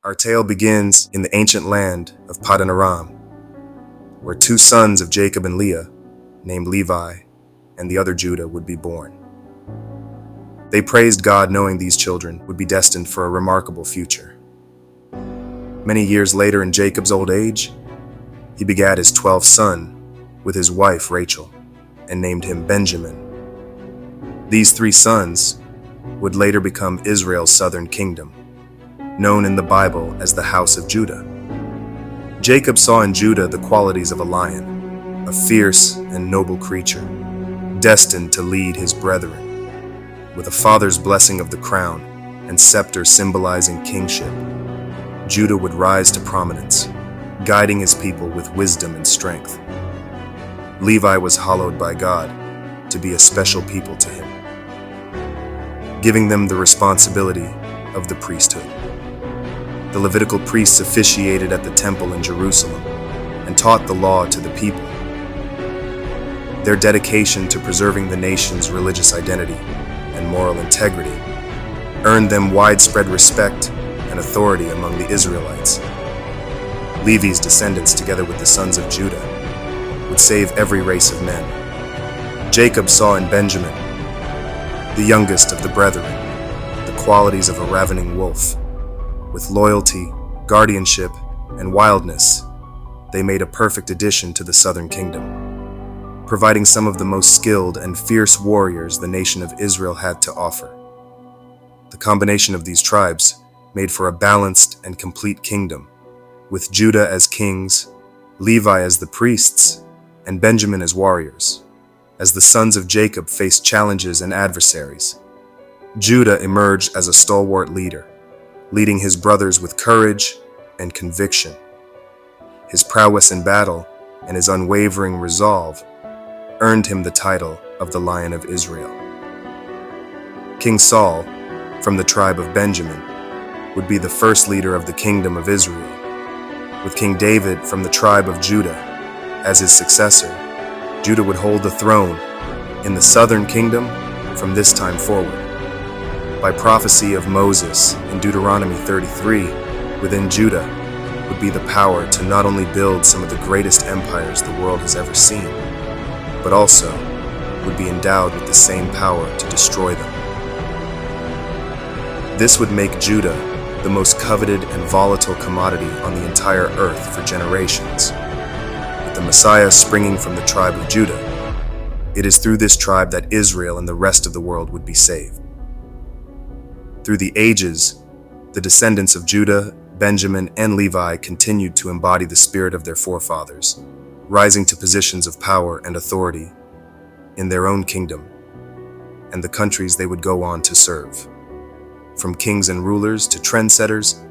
Our tale begins in the ancient land of Padan Aram, where two sons of Jacob and Leah, named Levi and the other Judah, would be born. They praised God knowing these children would be destined for a remarkable future. Many years later, in Jacob's old age, he begat his 12th son with his wife Rachel and named him Benjamin. These three sons would later become Israel's southern kingdom, known in the Bible as the House of Judah. Jacob saw in Judah the qualities of a lion, a fierce and noble creature, destined to lead his brethren. With a father's blessing of the crown and scepter symbolizing kingship, Judah would rise to prominence, guiding his people with wisdom and strength. Levi was hallowed by God to be a special people to him, giving them the responsibility of the priesthood. The Levitical priests officiated at the temple in Jerusalem and taught the law to the people. Their dedication to preserving the nation's religious identity and moral integrity earned them widespread respect and authority among the Israelites. Levi's descendants, together with the sons of Judah, would save every race of men. Jacob saw in Benjamin, the youngest of the brethren, the qualities of a ravening wolf. With loyalty, guardianship, and wildness, they made a perfect addition to the southern kingdom, providing some of the most skilled and fierce warriors the nation of Israel had to offer. The combination of these tribes made for a balanced and complete kingdom, with Judah as kings, Levi as the priests, and Benjamin as warriors. As the sons of Jacob faced challenges and adversaries, Judah emerged as a stalwart leader, leading his brothers with courage and conviction. His prowess in battle and his unwavering resolve earned him the title of the Lion of Israel. King Saul, from the tribe of Benjamin, would be the first leader of the kingdom of Israel, with King David from the tribe of Judah as his successor. Judah would hold the throne in the southern kingdom from this time forward. By prophecy of Moses in Deuteronomy 33, within Judah would be the power to not only build some of the greatest empires the world has ever seen, but also would be endowed with the same power to destroy them. This would make Judah the most coveted and volatile commodity on the entire earth for generations. With the Messiah springing from the tribe of Judah, it is through this tribe that Israel and the rest of the world would be saved. Through the ages, the descendants of Judah, Benjamin, and Levi continued to embody the spirit of their forefathers, rising to positions of power and authority in their own kingdom and the countries they would go on to serve. From kings and rulers to trendsetters,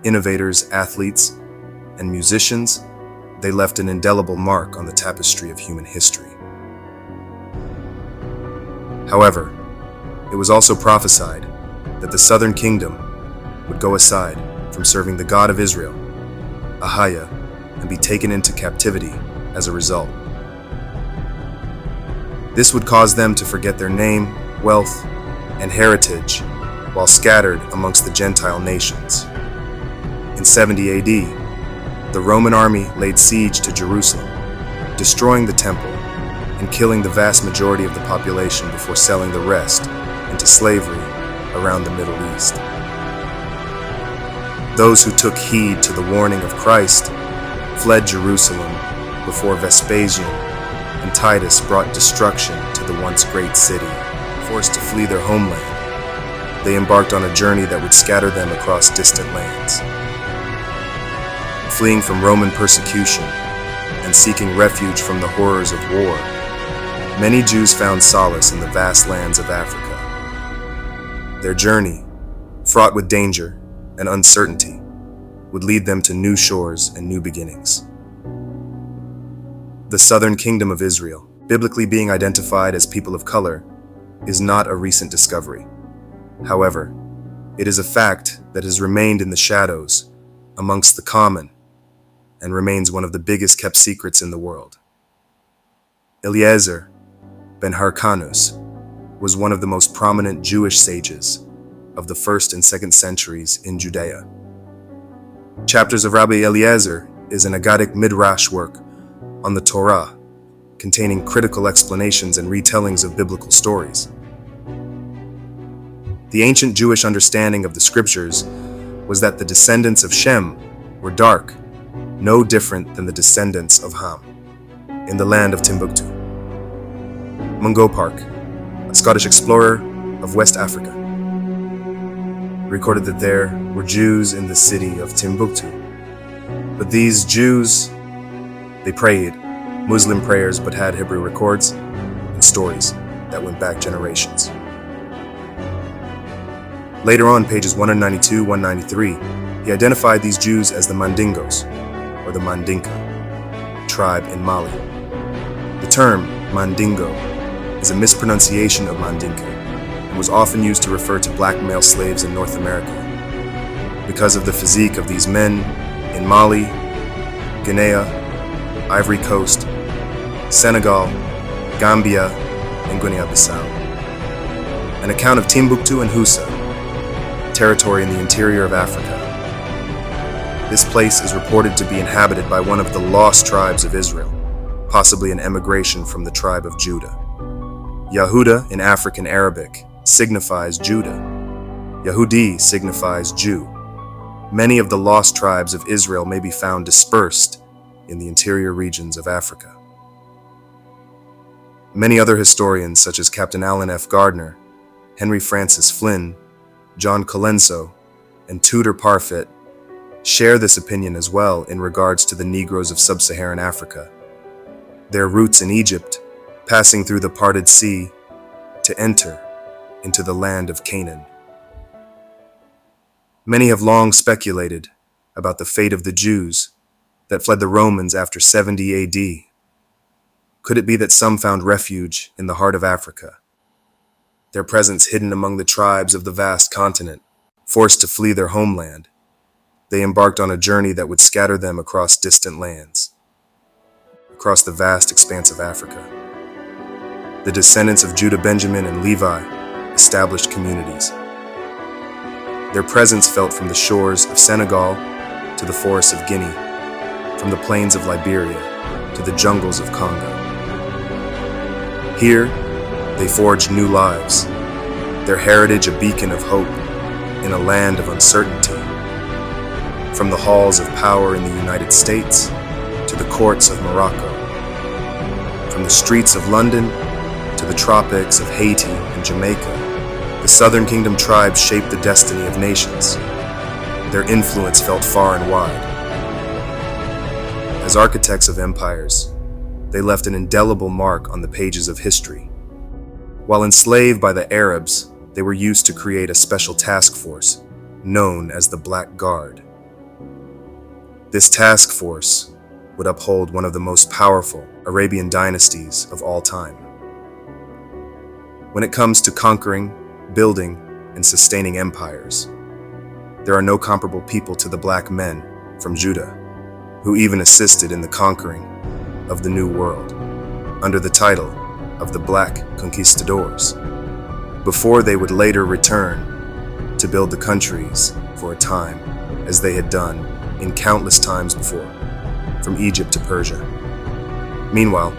innovators, athletes, and musicians, they left an indelible mark on the tapestry of human history. However, it was also prophesied that the southern kingdom would go aside from serving the God of Israel, Ahijah, and be taken into captivity as a result. This would cause them to forget their name, wealth, and heritage while scattered amongst the Gentile nations. In 70 AD, the Roman army laid siege to Jerusalem, destroying the temple and killing the vast majority of the population before selling the rest into slavery around the Middle East. Those who took heed to the warning of Christ fled Jerusalem before Vespasian and Titus brought destruction to the once great city. Forced to flee their homeland, they embarked on a journey that would scatter them across distant lands. Fleeing from Roman persecution and seeking refuge from the horrors of war, many Jews found solace in the vast lands of Africa. Their journey, fraught with danger and uncertainty, would lead them to new shores and new beginnings. The southern kingdom of Israel, biblically being identified as people of color, is not a recent discovery. However, it is a fact that has remained in the shadows amongst the common and remains one of the biggest kept secrets in the world. Eliezer ben Hyrcanus was one of the most prominent Jewish sages of the 1st and 2nd centuries in Judea. Chapters of Rabbi Eliezer is an Aggadic midrash work on the Torah, containing critical explanations and retellings of biblical stories. The ancient Jewish understanding of the scriptures was that the descendants of Shem were dark, no different than the descendants of Ham, in the land of Timbuktu. Mungo Park, a Scottish explorer of West Africa, recorded that there were Jews in the city of Timbuktu. But these Jews, they prayed Muslim prayers but had Hebrew records and stories that went back generations. Later on, pages 192, 193, he identified these Jews as the Mandingos, or the Mandinka, tribe in Mali. The term Mandingo is a mispronunciation of Mandinka and was often used to refer to black male slaves in North America because of the physique of these men in Mali, Guinea, Ivory Coast, Senegal, Gambia, and Guinea-Bissau. An account of Timbuktu and Houssa, territory in the interior of Africa. This place is reported to be inhabited by one of the lost tribes of Israel, possibly an emigration from the tribe of Judah. Yahuda in African Arabic signifies Judah. Yahudi signifies Jew. Many of the lost tribes of Israel may be found dispersed in the interior regions of Africa. Many other historians, such as Captain Alan F. Gardner, Henry Francis Flynn, John Colenso, and Tudor Parfit, share this opinion as well in regards to the Negroes of sub-Saharan Africa, their roots in Egypt, passing through the parted sea to enter into the land of Canaan. Many have long speculated about the fate of the Jews that fled the Romans after 70 AD. Could it be that some found refuge in the heart of Africa, their presence hidden among the tribes of the vast continent? Forced to flee their homeland, they embarked on a journey that would scatter them across distant lands, across the vast expanse of Africa. The descendants of Judah, Benjamin, and Levi established communities. Their presence felt from the shores of Senegal to the forests of Guinea, from the plains of Liberia to the jungles of Congo. Here, they forged new lives, their heritage a beacon of hope in a land of uncertainty. From the halls of power in the United States to the courts of Morocco, from the streets of London to the tropics of Haiti and Jamaica, the Southern Kingdom tribes shaped the destiny of nations. Their influence felt far and wide. As architects of empires, they left an indelible mark on the pages of history. While enslaved by the Arabs, they were used to create a special task force known as the Black Guard. This task force would uphold one of the most powerful Arabian dynasties of all time. When it comes to conquering, building, and sustaining empires, there are no comparable people to the black men from Judah, who even assisted in the conquering of the New World, under the title of the Black Conquistadors, before they would later return to build the countries for a time, as they had done in countless times before, from Egypt to Persia. Meanwhile,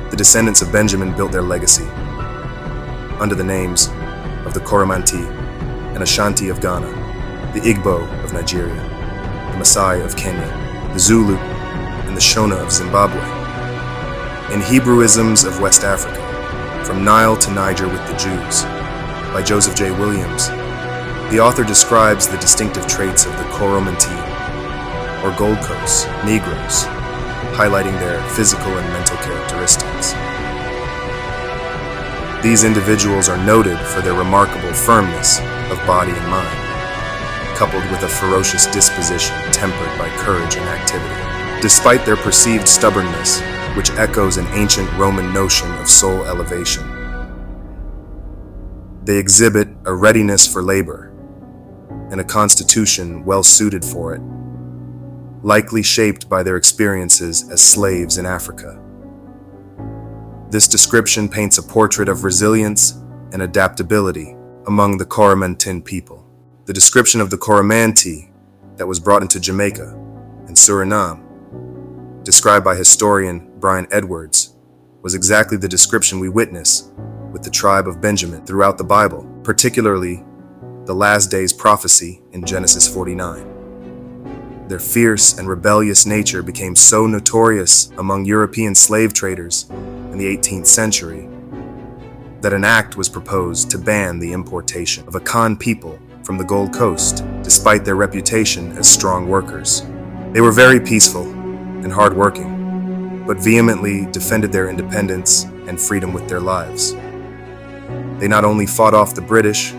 the descendants of Benjamin built their legacy under the names of the Coromantee and Ashanti of Ghana, the Igbo of Nigeria, the Maasai of Kenya, the Zulu and the Shona of Zimbabwe, and Hebrewisms of West Africa, from Nile to Niger with the Jews, by Joseph J. Williams. The author describes the distinctive traits of the Coromantee, or Gold Coast Negroes, highlighting their physical and mental characteristics. These individuals are noted for their remarkable firmness of body and mind, coupled with a ferocious disposition tempered by courage and activity. Despite their perceived stubbornness, which echoes an ancient Roman notion of soul elevation, they exhibit a readiness for labor and a constitution well suited for it, likely shaped by their experiences as slaves in Africa. This description paints a portrait of resilience and adaptability among the Coromantee people. The description of the Coromantee that was brought into Jamaica and Suriname, described by historian Brian Edwards, was exactly the description we witness with the tribe of Benjamin throughout the Bible, particularly the last days prophecy in Genesis 49. Their fierce and rebellious nature became so notorious among European slave traders in the 18th century that an act was proposed to ban the importation of Akan people from the Gold Coast, despite their reputation as strong workers. They were very peaceful and hardworking, but vehemently defended their independence and freedom with their lives. They not only fought off the British,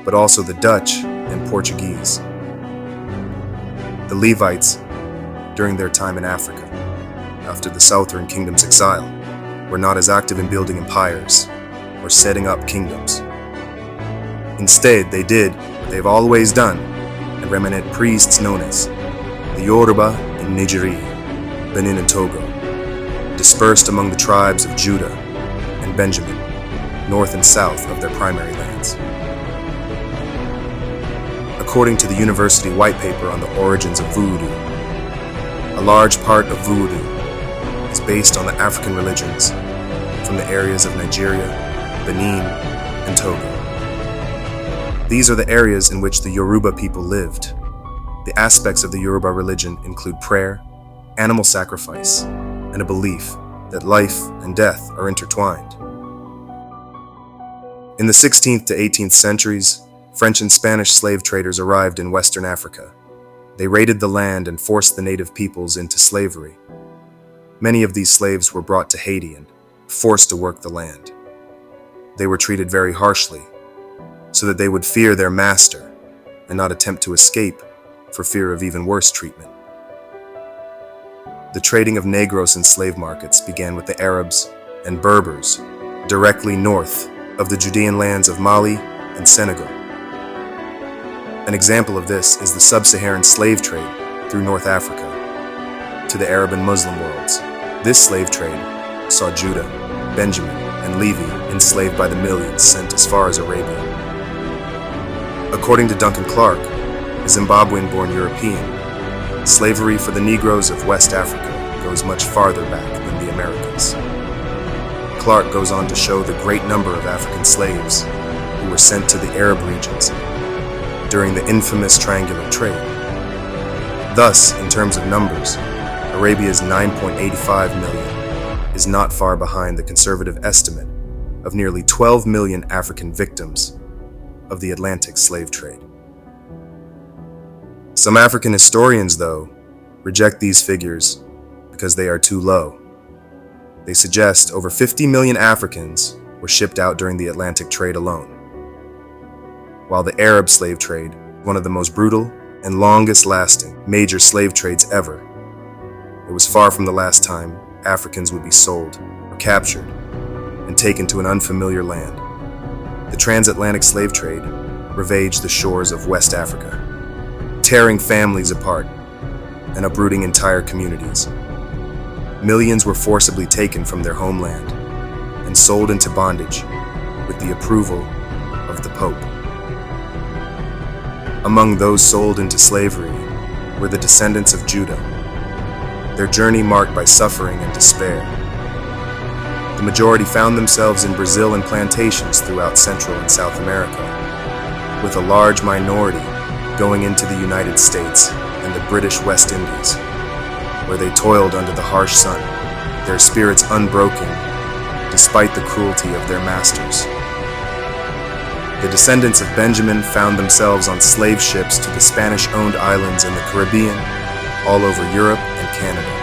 but also the Dutch and Portuguese. The Levites, during their time in Africa, after the Southern Kingdom's exile, were not as active in building empires or setting up kingdoms. Instead, they did what they've always done, and remnant priests known as the Yoruba and Nigeri, Benin and Togo, dispersed among the tribes of Judah and Benjamin, north and south of their primary lands. According to the university white paper on the origins of voodoo, a large part of voodoo is based on the African religions from the areas of Nigeria, Benin, and Togo. These are the areas in which the Yoruba people lived. The aspects of the Yoruba religion include prayer, animal sacrifice, and a belief that life and death are intertwined. In the 16th to 18th centuries, French and Spanish slave traders arrived in Western Africa. They raided the land and forced the native peoples into slavery. Many of these slaves were brought to Haiti and forced to work the land. They were treated very harshly, so that they would fear their master and not attempt to escape for fear of even worse treatment. The trading of Negros in slave markets began with the Arabs and Berbers directly north of the Judean lands of Mali and Senegal. An example of this is the sub-Saharan slave trade through North Africa to the Arab and Muslim worlds. This slave trade saw Judah, Benjamin, and Levi enslaved by the millions sent as far as Arabia. According to Duncan Clark, a Zimbabwean-born European, slavery for the Negroes of West Africa goes much farther back than the Americas. Clark goes on to show the great number of African slaves who were sent to the Arab regions during the infamous triangular trade. Thus, in terms of numbers, Arabia's 9.85 million is not far behind the conservative estimate of nearly 12 million African victims of the Atlantic slave trade. Some African historians, though, reject these figures because they are too low. They suggest over 50 million Africans were shipped out during the Atlantic trade alone. While the Arab slave trade, one of the most brutal and longest-lasting major slave trades ever, it was far from the last time Africans would be sold or captured and taken to an unfamiliar land. The transatlantic slave trade ravaged the shores of West Africa, tearing families apart and uprooting entire communities. Millions were forcibly taken from their homeland and sold into bondage with the approval of the Pope. Among those sold into slavery were the descendants of Judah, their journey marked by suffering and despair. The majority found themselves in Brazil and plantations throughout Central and South America, with a large minority going into the United States and the British West Indies, where they toiled under the harsh sun, their spirits unbroken despite the cruelty of their masters. The descendants of Benjamin found themselves on slave ships to the Spanish-owned islands in the Caribbean, all over Europe and Canada.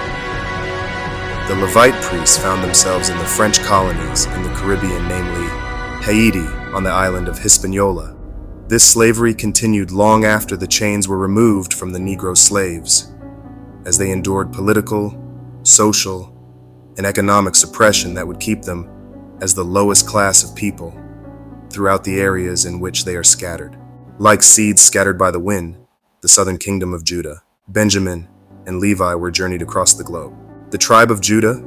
The Levite priests found themselves in the French colonies in the Caribbean, namely Haiti on the island of Hispaniola. This slavery continued long after the chains were removed from the Negro slaves, as they endured political, social, and economic suppression that would keep them as the lowest class of people throughout the areas in which they are scattered. Like seeds scattered by the wind, the southern kingdom of Judah, Benjamin, and Levi were journeyed across the globe. The tribe of Judah,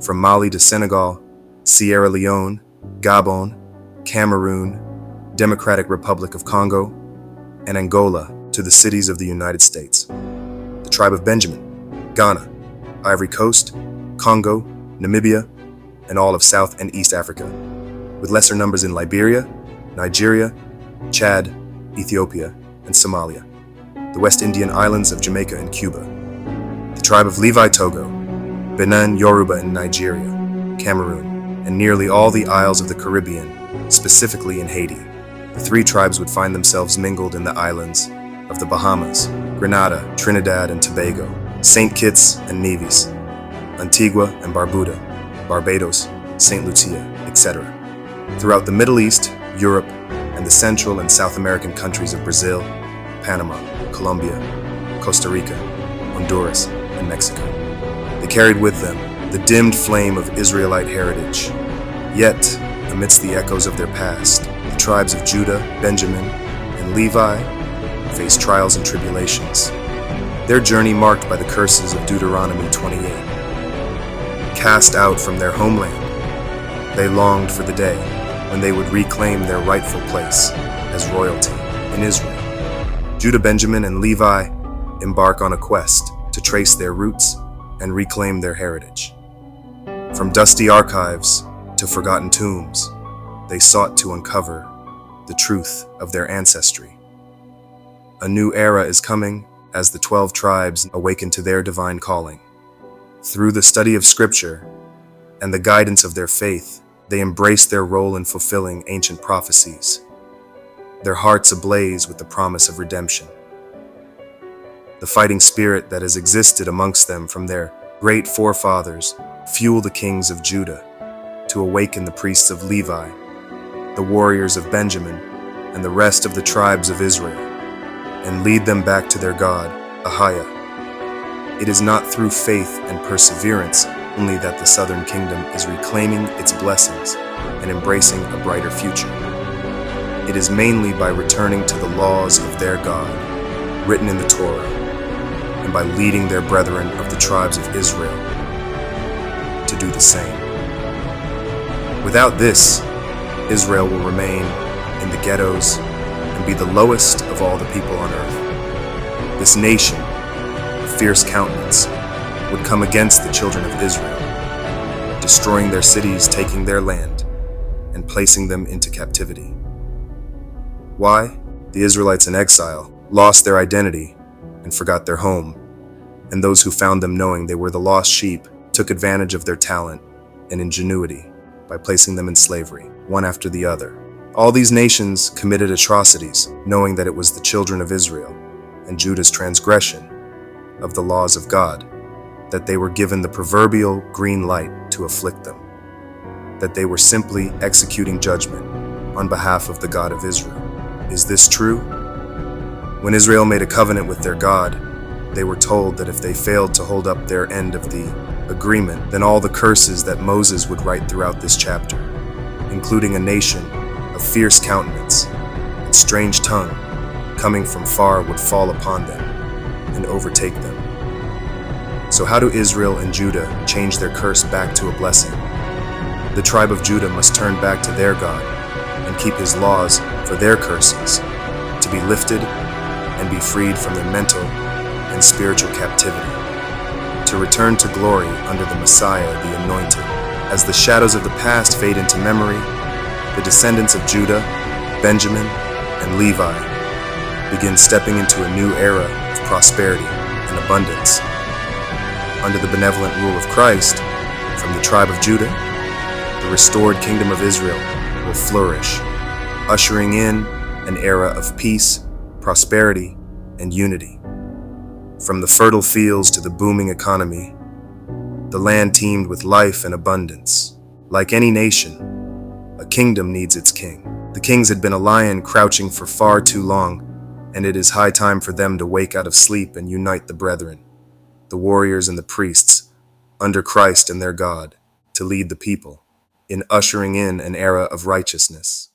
from Mali to Senegal, Sierra Leone, Gabon, Cameroon, Democratic Republic of Congo, and Angola to to the cities of the United States. The tribe of Benjamin, Ghana, Ivory Coast, Congo, Namibia, and all of South and East Africa, with lesser numbers in Liberia, Nigeria, Chad, Ethiopia, and Somalia, the West Indian islands of Jamaica and Cuba, the tribe of Levi, Togo, Benin, Yoruba, and Nigeria, Cameroon, and nearly all the isles of the Caribbean, specifically in Haiti. The three tribes would find themselves mingled in the islands of the Bahamas, Grenada, Trinidad and Tobago, St. Kitts and Nevis, Antigua and Barbuda, Barbados, St. Lucia, etc. Throughout the Middle East, Europe, and the Central and South American countries of Brazil, Panama, Colombia, Costa Rica, Honduras, and Mexico. They carried with them the dimmed flame of Israelite heritage. Yet, amidst the echoes of their past, the tribes of Judah, Benjamin, and Levi faced trials and tribulations, their journey marked by the curses of Deuteronomy 28. Cast out from their homeland, they longed for the day when they would reclaim their rightful place as royalty in Israel. Judah, Benjamin, and Levi embark on a quest to trace their roots and reclaim their heritage. From dusty archives to forgotten tombs, they sought to uncover the truth of their ancestry. A new era is coming as the 12 tribes awaken to their divine calling. Through the study of Scripture and the guidance of their faith, they embrace their role in fulfilling ancient prophecies, their hearts ablaze with the promise of redemption. The fighting spirit that has existed amongst them from their great forefathers fuel the kings of Judah to awaken the priests of Levi, the warriors of Benjamin, and the rest of the tribes of Israel, and lead them back to their God, Ahia. It is not through faith and perseverance only that the southern kingdom is reclaiming its blessings and embracing a brighter future. It is mainly by returning to the laws of their God, written in the Torah, and by leading their brethren of the tribes of Israel to do the same. Without this, Israel will remain in the ghettos and be the lowest of all the people on earth. This nation, of fierce countenance, would come against the children of Israel, destroying their cities, taking their land, and placing them into captivity. Why? The Israelites in exile lost their identity and forgot their home, and those who found them knowing they were the lost sheep took advantage of their talent and ingenuity by placing them in slavery, one after the other. All these nations committed atrocities, knowing that it was the children of Israel and Judah's transgression of the laws of God that they were given the proverbial green light to afflict them, that they were simply executing judgment on behalf of the God of Israel. Is this true? When Israel made a covenant with their God, they were told that if they failed to hold up their end of the agreement, then all the curses that Moses would write throughout this chapter, including a nation of fierce countenance and strange tongue coming from far, would fall upon them and overtake them. So how do Israel and Judah change their curse back to a blessing? The tribe of Judah must turn back to their God and keep his laws for their curses, to be lifted and be freed from their mental and spiritual captivity, to return to glory under the Messiah, the Anointed. As the shadows of the past fade into memory, the descendants of Judah, Benjamin, and Levi begin stepping into a new era of prosperity and abundance. Under the benevolent rule of Christ, from the tribe of Judah, the restored kingdom of Israel will flourish, ushering in an era of peace, prosperity, and unity. From the fertile fields to the booming economy, the land teemed with life and abundance. Like any nation, a kingdom needs its king. The kings had been a lion crouching for far too long, and it is high time for them to wake out of sleep and unite the brethren, the warriors and the priests, under Christ and their God, to lead the people in ushering in an era of righteousness.